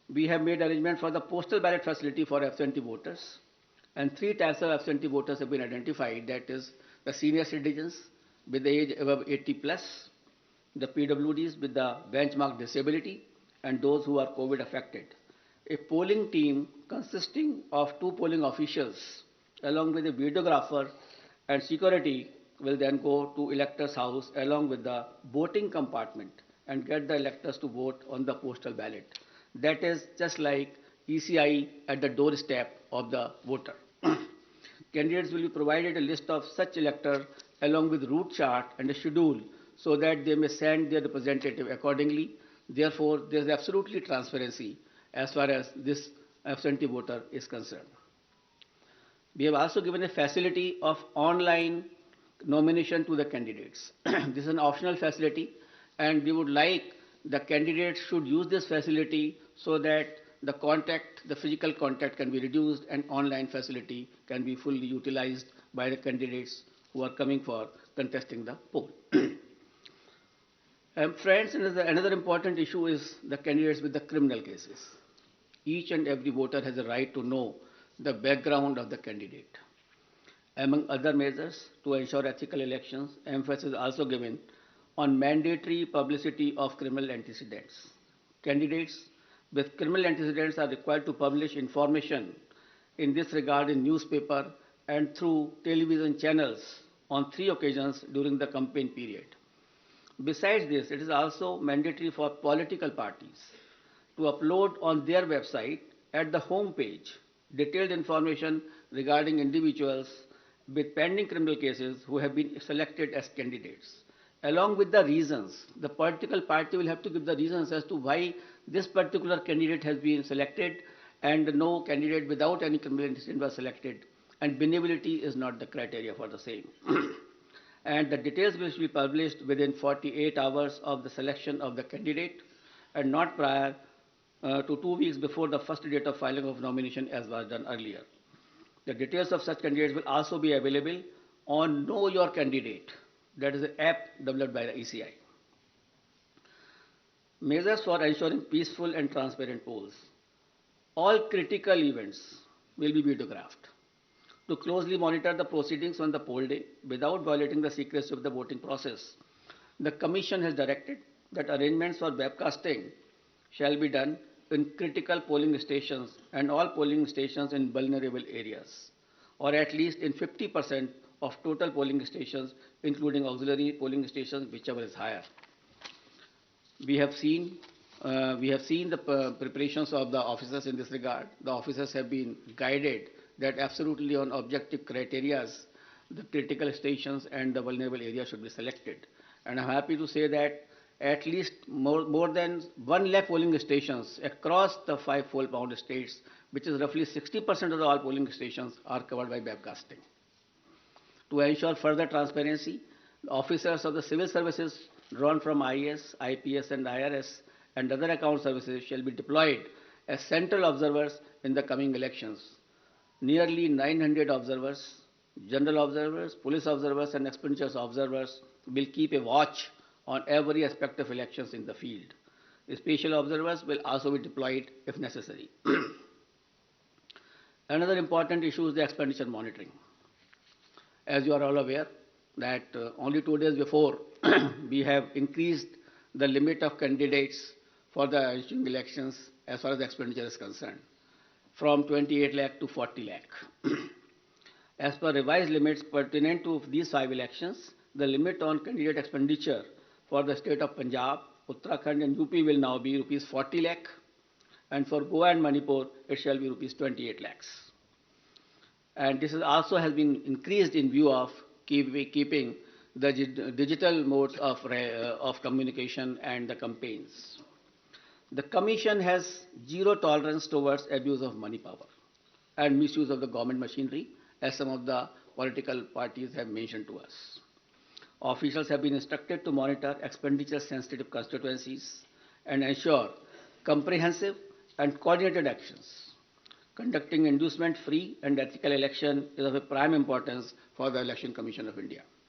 We have made arrangement for the postal ballot facility for absentee voters, and three types of absentee voters have been identified. That is the senior citizens with the age above 80 plus, the PWDs with the benchmark disability, and those who are COVID affected. A polling team consisting of two polling officials along with a videographer and security will then go to electors' house along with the voting compartment and get the electors to vote on the postal ballot. That is just like ECI at the doorstep of the voter. Candidates will be provided a list of such electors along with route chart and a schedule so that they may send their representative accordingly. Therefore, there is absolutely transparency as far as this absentee voter is concerned. We have also given a facility of online nomination to the candidates. This is an optional facility, and we would like the candidates should use this facility so that the physical contact can be reduced and online facility can be fully utilized by the candidates who are coming for contesting the poll. Friends, another important issue is the candidates with the criminal cases. Each and every voter has a right to know the background of the candidate. Among other measures to ensure ethical elections, emphasis is also given on mandatory publicity of criminal antecedents. Candidates with criminal antecedents are required to publish information in this regard in newspaper and through television channels on 3 occasions during the campaign period. Besides this, it is also mandatory for political parties to upload on their website at the home page detailed information regarding individuals with pending criminal cases who have been selected as candidates, along with the reasons. The political party will have to give the reasons as to why this particular candidate has been selected and no candidate without any criminal antecedent was selected, and benevolity is not the criteria for the same. And the details will be published within 48 hours of the selection of the candidate and not prior to 2 weeks before the first date of filing of nomination as was done earlier. The details of such candidates will also be available on Know Your Candidate. That is an app developed by the ECI. Measures for ensuring peaceful and transparent polls. All critical events will be videographed to closely monitor the proceedings on the poll day without violating the secrecy of the voting process. The Commission has directed that arrangements for webcasting shall be done in critical polling stations and all polling stations in vulnerable areas, or at least in 50% of total polling stations, including auxiliary polling stations, whichever is higher. We have seen the preparations of the officers in this regard. The officers have been guided that absolutely on objective criteria, the critical stations and the vulnerable areas should be selected. And I'm happy to say that at least more than 1 lakh polling stations across the 5 fold-pound states, which is roughly 60% of all polling stations, are covered by webcasting. To ensure further transparency, officers of the civil services drawn from IAS, IPS and IRS and other account services shall be deployed as central observers in the coming elections. Nearly 900 observers, general observers, police observers and expenditures observers will keep a watch on every aspect of elections in the field. Special observers will also be deployed if necessary. Another important issue is the expenditure monitoring. As you are all aware that only 2 days before we have increased the limit of candidates for the ensuing elections as far as the expenditure is concerned, from 28 lakh to 40 lakh. As per revised limits pertinent to these 5 elections, the limit on candidate expenditure for the state of Punjab, Uttarakhand and UP will now be rupees 40 lakh, and for Goa and Manipur it shall be rupees 28 lakhs. And this also has been increased in view of keeping the digital modes of communication and the campaigns. The Commission has zero tolerance towards abuse of money power and misuse of the government machinery, as some of the political parties have mentioned to us. Officials have been instructed to monitor expenditure-sensitive constituencies and ensure comprehensive and coordinated actions. Conducting inducement-free and ethical election is of a prime importance for the Election Commission of India.